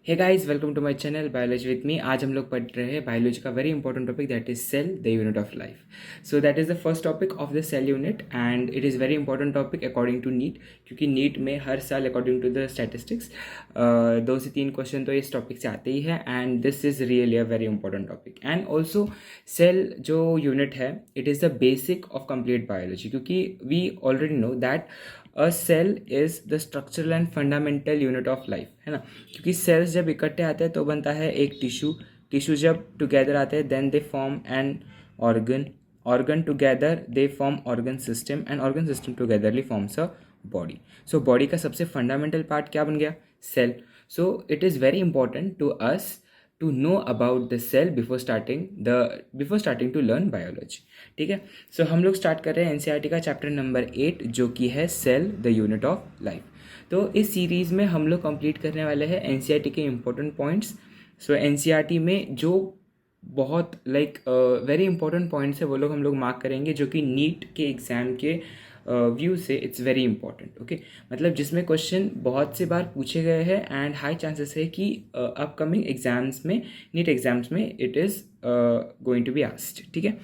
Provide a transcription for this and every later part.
Hey guys, welcome to my channel biology with me. आज हम लोग पढ़ रहे हैं बायोलॉजी का very important topic, that is cell, the unit of life. So that is the first topic of the cell unit and it is very important topic according to NEET, क्योंकि NEET में हर साल according to the statistics 2 से 3 question तो इस topic से आते ही है and this is really a very important topic. And also cell जो यूनिट है, it is the basic of complete biology, क्योंकि we already know that a cell is the structural and fundamental unit of life, है ना। क्योंकि sales जब इकट्ठे आते हैं तो बनता है एक टिश्यू, टिश्यू जब टुगेदर आते हैं then they form an organ, organ together they form organ system and organ system togetherly forms a body. So body का सबसे फंडामेंटल पार्ट क्या बन गया? Cell. So it is very important to us to know about the cell before starting to learn biology। ठीक है, सो हम लोग start कर रहे हैं एनसीईआरटी का चैप्टर नंबर 8 जो कि है cell the unit of life. तो इस सीरीज़ में हम लोग कंप्लीट करने वाले हैं एनसीईआरटी के इम्पोर्टेंट पॉइंट्स। सो एनसीईआरटी में जो बहुत वेरी इंपॉर्टेंट पॉइंट्स है वो लोग हम लोग मार्क करेंगे, जो कि नीट के एग्ज़ाम के व्यू से इट्स वेरी इंपॉर्टेंट। ओके, मतलब जिसमें क्वेश्चन बहुत से बार पूछे गए हैं एंड हाई चांसेस है कि अपकमिंग एग्जाम्स में, नीट एग्जाम्स में it is going to be asked. ठीक है,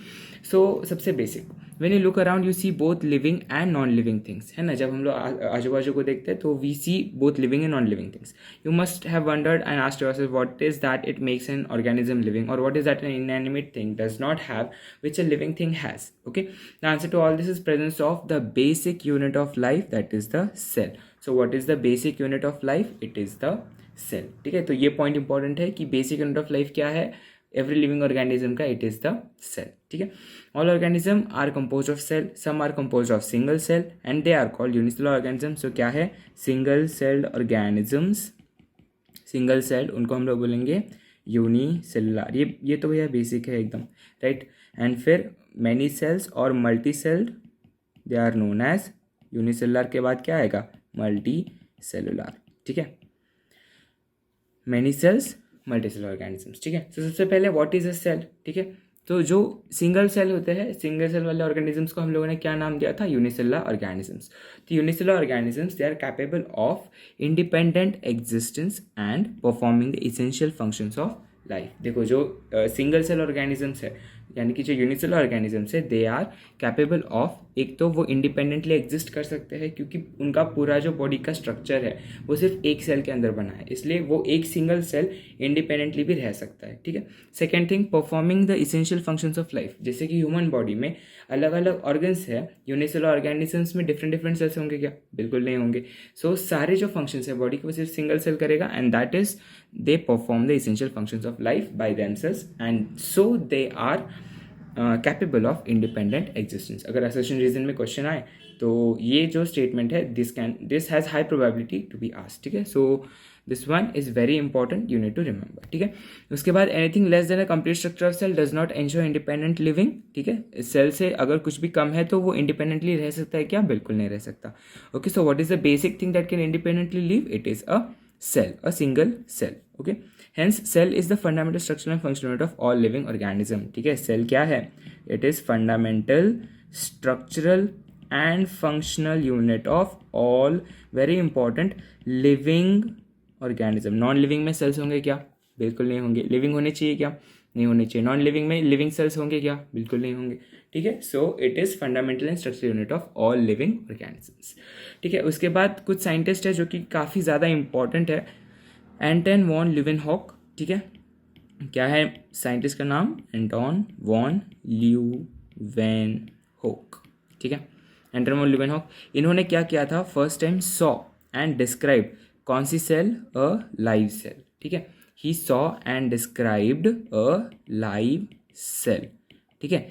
सो सबसे basic, when you look around you see both living and non living things, है ना। जब हम लोग आजू बाजू को देखते हैं तो we see both living and non living things. You must have wondered and asked yourself what is that it makes an organism living, और what is that an inanimate thing does not have which a living thing has। Okay, the answer to all this is presence of the basic unit of life, that is the cell। so what is the basic unit of life? it is the cell। ठीक है, तो ये point important है कि basic unit of life क्या है every living organism का, it is the cell. ठीक है, all organism are compose of cell, some are compose of single cell and they are called unicellular organism. So क्या है? Single celled organisms, single cell उनको हम लोग बोलेंगे unicellular. ये तो भैया बेसिक है एकदम, राइट। एंड फिर मैनी सेल्स और multicelled, they are known as unicellular. के बाद क्या आएगा? Multicellular. ठीक है, many cells, multicellular organisms. ठीक है, तो सबसे पहले व्हाट इज अ सेल? ठीक है, तो जो सिंगल सेल होते हैं, सिंगल सेल वाले ऑर्गेनिजम्स को हम लोगों ने क्या नाम दिया था? Unicellular organisms. तो unicellular organisms they are capable of independent existence and performing the essential functions of life. देखो, जो सिंगल सेल ऑर्गेनिजम्स है, यानी कि जो यूनिसेलुलर ऑर्गेनिजम्स है, दे आर कैपेबल ऑफ, एक तो वो इंडिपेंडेंटली एग्जिस्ट कर सकते हैं क्योंकि उनका पूरा जो बॉडी का स्ट्रक्चर है वो सिर्फ एक सेल के अंदर बना है, इसलिए वो एक सिंगल सेल इंडिपेंडेंटली भी रह सकता है। ठीक है, second thing, performing the essential functions of life. जैसे कि ह्यूमन बॉडी में अलग अलग ऑर्गन्स है, यूनिसेलुलर ऑर्गेनिजम्स में डिफरेंट डिफरेंट सेल्स होंगे क्या? बिल्कुल नहीं होंगे। सो सारे जो फंक्शंस है बॉडी के वो सिर्फ सिंगल सेल करेगा and that is they perform the essential functions of life by themselves and so they are capable of independent existence. अगर असर्शन रीजन में क्वेश्चन आए तो ये जो स्टेटमेंट है, this has high probability to be asked. ठीक है, so this one is very important, you need to remember. ठीक है, उसके बाद anything less than a complete structure of cell does not ensure independent living. ठीक है, cell से अगर कुछ भी कम है तो वो इंडिपेंडेंटली रह सकता है क्या? बिल्कुल नहीं रह सकता। Okay, so what is the basic thing that can independently live? It is a cell, a single cell। okay, hence cell is the fundamental structural and functional unit of all living organism। ठीक है, cell क्या है? it is fundamental structural and functional unit of all very important living organism। Non living में sales होंगे क्या? बिल्कुल नहीं होंगे। लिविंग होने चाहिए क्या? नहीं होने चाहिए। नॉन लिविंग में लिविंग सेल्स होंगे क्या? बिल्कुल नहीं होंगे। ठीक है, सो it is fundamental and structural unit of all living organisms. ठीक है, उसके बाद कुछ साइंटिस्ट है जो कि काफ़ी ज़्यादा इंपॉर्टेंट है, एंटन वॉन ल्यूवेनहॉक। ठीक है, क्या है साइंटिस्ट का नाम? Anton von Leeuwenhoek. ठीक है, एंटन वॉन ल्यूवेनहॉक, इन्होंने क्या किया था? First time saw and describe कौन सी सेल? A live cell. ठीक है, he saw and described a live cell. ठीक है,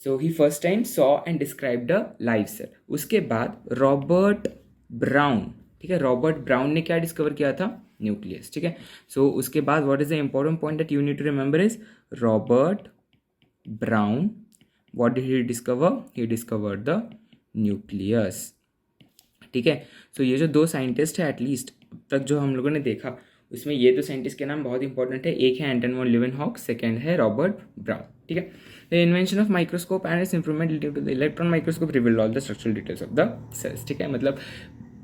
so he first time saw and described a live cell. उसके बाद रॉबर्ट ब्राउन, ठीक है, रॉबर्ट ब्राउन ने क्या डिस्कवर किया था? न्यूक्लियस। ठीक है, सो उसके बाद what is the important point that you need to remember is Robert Brown, what did he discover? He discovered the nucleus. ठीक है, सो ये जो दो साइंटिस्ट है एटलीस्ट अब तक जो हम लोगों ने देखा उसमें ये दो साइंटिस्ट के नाम बहुत इंपॉर्टेंट है। एक है एंटन वॉन ल्यूवेनहॉक, सेकेंड है रॉबर्ट ब्राउन। ठीक है, the invention of microscope and its improvement leading to the electron microscope revealed all the structural details of the cells. ठीक है, मतलब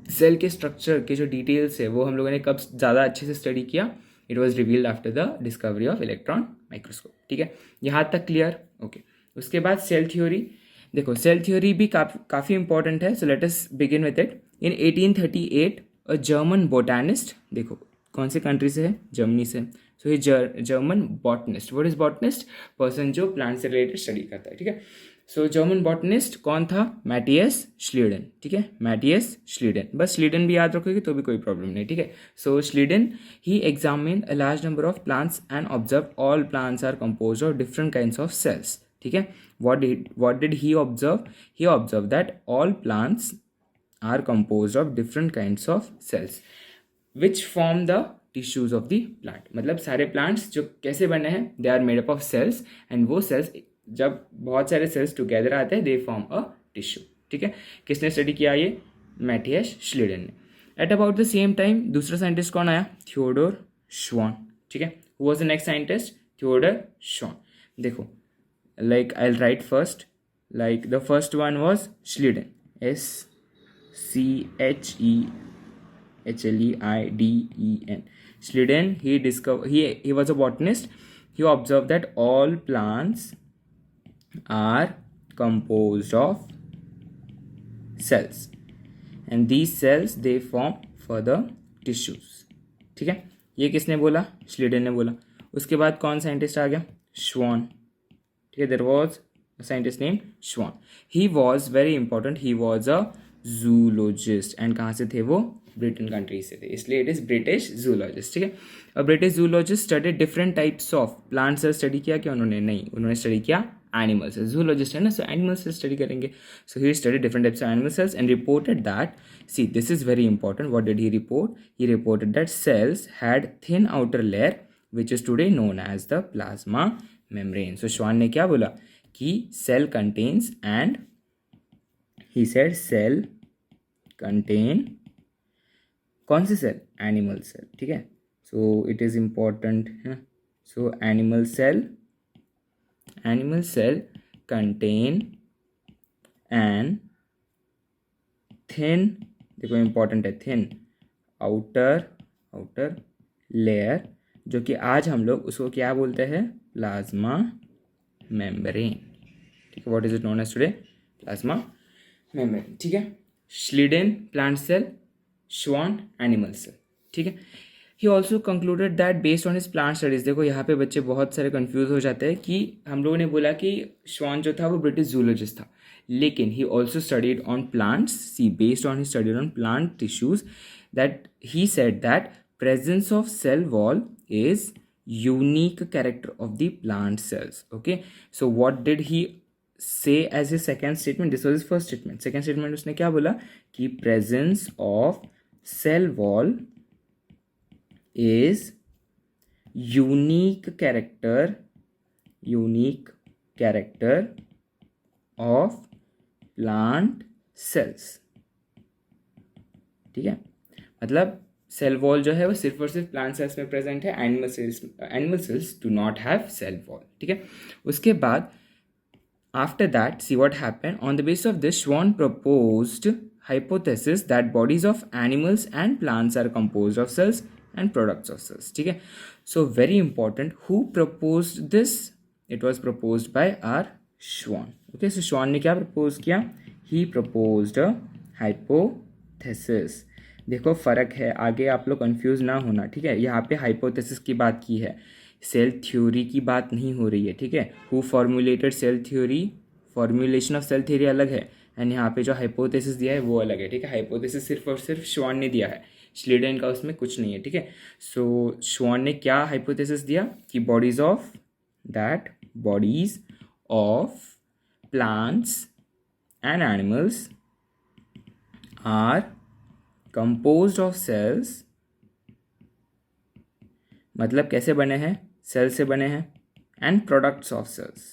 सेल के स्ट्रक्चर के जो डिटेल्स है वो हम लोगों ने कब ज़्यादा अच्छे से स्टडी किया? It was revealed after the discovery of electron microscope. ठीक है, यहाँ तक क्लियर? ओके. उसके बाद सेल थ्योरी. देखो सेल थ्योरी भी काफ़ी इंपॉर्टेंट है. So let us begin with it. In 1838 a German botanist, देखो कौन से कंट्री से है? जर्मनी से. सो ये German botanist. What is botanist? Person जो प्लांट से रिलेटेड स्टडी करता है. ठीक है. सो जर्मन बॉटनिस्ट कौन था? Matias Schleiden. ठीक है, मैटियस श्लीडन. बस श्लीडन भी याद रखोगे तो भी कोई प्रॉब्लम नहीं. ठीक है. So Schleiden he examine a large number of plants and observe all plants are compose of different kinds of cells. ठीक है. what did he observe? He observed that all plants are composed of different kinds of cells which form the tissues of the plant. मतलब सारे plants जो कैसे बने हैं? They are made up of cells and वो cells जब बहुत सारे cells together आते हैं they form a tissue. ठीक है. किसने स्टडी किया ये? मैटियस श्लीडन ने. At about the same time दूसरा साइंटिस्ट कौन आया? थियोडोर श्वान. ठीक है. Who was the next scientist? Theodore श्वान. देखो like I'll write first. Like the first one was Schleiden, Schleiden. Schleiden, he was a botanist. He observed that all plants are composed of cells and these cells they form further tissues. ठीक है, ये किसने बोला? Schleiden ने बोला. उसके बाद कौन साइंटिस्ट आ गया? श्वान. Okay, there was a scientist named Schwann. He was very important. He was a zoologist. And कहाँ से थे वो? ब्रिटेन कंट्री से थे, इसलिए इट इज़ ब्रिटिश जूलॉजिस्ट. ठीक है. और British zoologist study different types of plant cell. Study किया क्या उन्होंने? नहीं, उन्होंने स्टडी किया एनिमल सेल्स. जूलॉजिस्ट है ना, सो एनिमल सेल्स स्टडी करेंगे. So he study different types of animal cells and reported that, see this is very important. What did he report? He reported that cells had thin outer layer which is today known as the plasma membrane. So Schwann ने क्या बोला? कि cell contains and he said cell contain कौन से cell? Animal cell. ठीक है. So it is important है. So animal cell contain and thin, देखो इंपॉर्टेंट है, थिन आउटर लेयर, जो कि आज हम लोग उसको क्या बोलते हैं? Plasma membrane. ठीक है. What is it known as today? Plasma membrane. ठीक है. Schleiden plant cell, Schwann animal cell. ठीक है. He also concluded that based on his plant studies. देखो यहाँ पे बच्चे बहुत सारे कंफ्यूज हो जाते हैं कि हम लोगों ने बोला कि श्वान जो था वो ब्रिटिश जूलॉजिस्ट था, लेकिन he also studied on plants. See based on his studied on plant tissues that he said that presence of cell wall is unique character of the plant cells. Okay, so what did he say as his second statement? This was his first statement. Second statement उसने क्या बोला? कि presence of cell wall is unique character of plant cells. ठीक है. मतलब cell wall जो है वो सिर्फ और सिर्फ प्लांट सेल्स में प्रेजेंट है. Animal cells do not have cell wall. ठीक है. उसके बाद after that see what happened. On the basis of this Schwann proposed hypothesis that bodies of animals and plants are composed of cells and products of cells. ठीक है. So very important, who proposed this? It was proposed by R Schwann. Okay. So Schwann ने क्या propose किया? He proposed a hypothesis. देखो फ़र्क है, आगे आप लोग कंफ्यूज ना होना. ठीक है. यहाँ पे हाइपोथेसिस की बात की है, सेल थ्योरी की बात नहीं हो रही है. ठीक है. Who formulated cell theory, formulation of cell theory अलग है एंड यहाँ पे जो हाइपोथेसिस दिया है वो अलग है. ठीक है. हाइपोथेसिस सिर्फ और सिर्फ श्वान ने दिया है, श्लीडन का उसमें कुछ नहीं है. ठीक है. सो श्वान ने क्या हाइपोथेसिस दिया? कि bodies of plants and animals are composed of cells. मतलब कैसे बने हैं? सेल से बने हैं. And products of cells.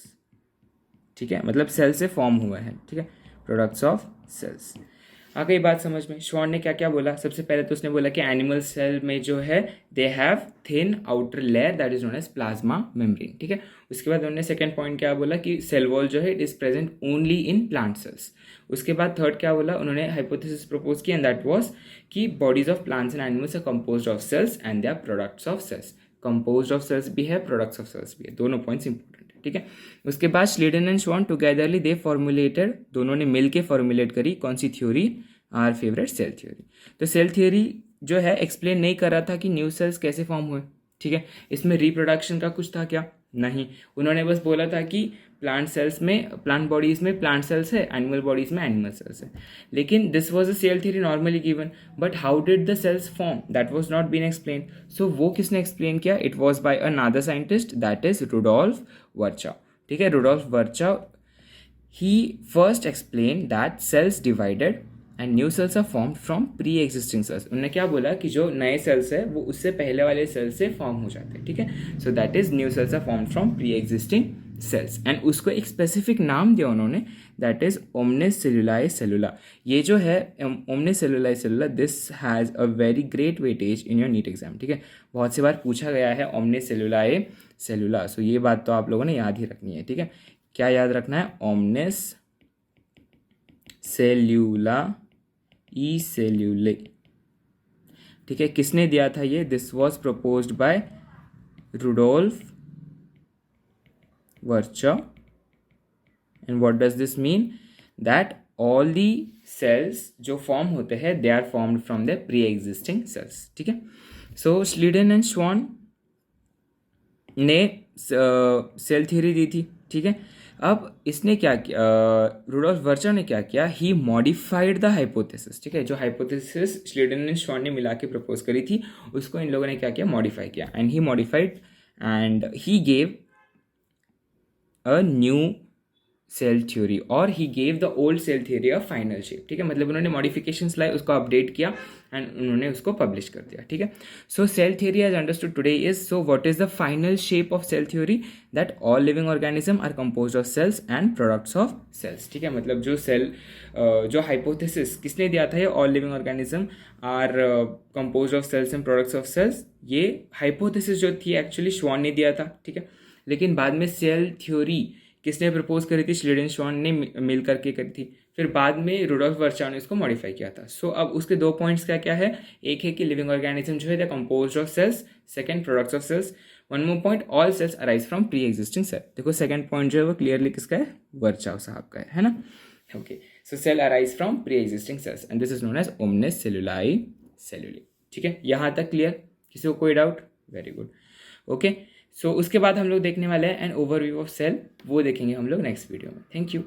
ठीक है. मतलब सेल से फॉर्म हुआ है. ठीक है. Products of sales. आ गई बात समझ में। श्वान ने क्या क्या बोला? सबसे पहले तो उसने बोला कि एनिमल सेल में जो है they have thin outer layer that is known as plasma membrane, ठीक है। उसके बाद उन्होंने सेकंड पॉइंट क्या बोला कि सेल वॉल जो है it is present only in plant cells. उसके बाद थर्ड क्या बोला? उन्होंने हाइपोथेसिस प्रपोज किया एंड दैट वाज कि bodies of plants and animals are composed of cells and they are products of cells. Composed of cells भी है, products of cells भी है, दोनों पॉइंट्स इंपॉर्टेंट है, ठीक है। उसके बाद Schleiden and Schwann togetherly they formulated, दोनों ने मिलकर फॉर्मुलेट करी कौन सी theory? Are favourite cell theory. तो सेल थ्योरी जो है एक्सप्लेन नहीं कर रहा था कि न्यू सेल्स कैसे फॉर्म हुए, ठीक है। इसमें रिप्रोडक्शन का कुछ था क्या? नहीं। उन्होंने बस बोला था कि प्लांट सेल्स में, प्लांट बॉडीज में प्लांट सेल्स है, एनिमल बॉडीज में एनिमल सेल्स है। लेकिन this was a cell theory normally given, but how did the cells form that was not been explain. So वो किसने एक्सप्लेन किया? It was by another scientist that is Rudolf Virchow, ठीक है। Rudolf Virchow he first explained that cells divided and new cells are formed from pre-existing cells। उन्होंने क्या बोला कि जो नए सेल्स है वो उससे पहले वाले सेल से फॉर्म हो जाते हैं, ठीक है। So that is new cells are form from pre existing cells and उसको एक स्पेसिफिक नाम दिया उन्होंने that is omnis cellula e cellula. ये जो है omnis cellula e cellula this has a very great weightage in your NEET exam, ठीक है। बहुत सी बार पूछा गया है ओमनिस सेलुलाe सेलुला। सो ये बात तो आप लोगों ने याद ही रखनी है, ठीक है। क्या याद रखना है? ओमनिस सेल्यूला ई सेल्यूले, ठीक है। किसने दिया था ये? This was proposed by Rudolf Virchow and what does this mean? That all the cells जो फॉर्म होते हैं they are formed from the pre existing cells, ठीक है। सो श्लीडन एंड श्वान ने सेल थ्योरी दी थी, ठीक है। अब इसने क्या किया? रुडोल्फ वर्चाउ ने क्या किया? ही मॉडिफाइड द हाइपोथेसिस, ठीक है। जो हाइपोथेसिस श्लीडन एंड श्वान ने मिला के प्रपोज करी थी उसको इन लोगों ने क्या किया? मॉडिफाई किया and he modified and he gave a new cell theory और he gave the old cell theory a final shape, ठीक है। मतलब उन्होंने मॉडिफिकेशंस लाए, उसको अपडेट किया एंड उन्होंने उसको पब्लिश कर दिया, ठीक है। So cell theory as understood today is, so what is the final shape of cell theory? That all living organism are composed of cells and products of cells, ठीक है। मतलब जो सेल जो हाइपोथेसिस किसने दिया था? ये all living organism are composed of cells and products of cells, ये हाइपोथेसिस जो थी एक्चुअली श्वान ने दिया था, ठीक है। लेकिन बाद में सेल थ्योरी किसने प्रपोज करी थी? श्लीडन श्वान ने मिल करके करी थी। फिर बाद में रुडोल्फ वर्चाउ ने इसको मॉडिफाई किया था। सो अब उसके दो पॉइंट्स क्या क्या है? एक है कि लिविंग ऑर्गेनिज्म जो है they composed of cells, second products of cells. One more point, all cells arise from pre existing cell. देखो सेकंड पॉइंट जो है वो क्लियरली किसका है? वर्चाउ साहब का है ना। Okay, so cell arise from pre existing cells and this is known as omnis cellula e cellule, ठीक है। यहाँ तक क्लियर? किसी को कोई doubt? Very good, okay. So उसके बाद हम लोग देखने वाले हैं एन ओवरव्यू ऑफ सेल, वो देखेंगे हम लोग नेक्स्ट वीडियो में। Thank you.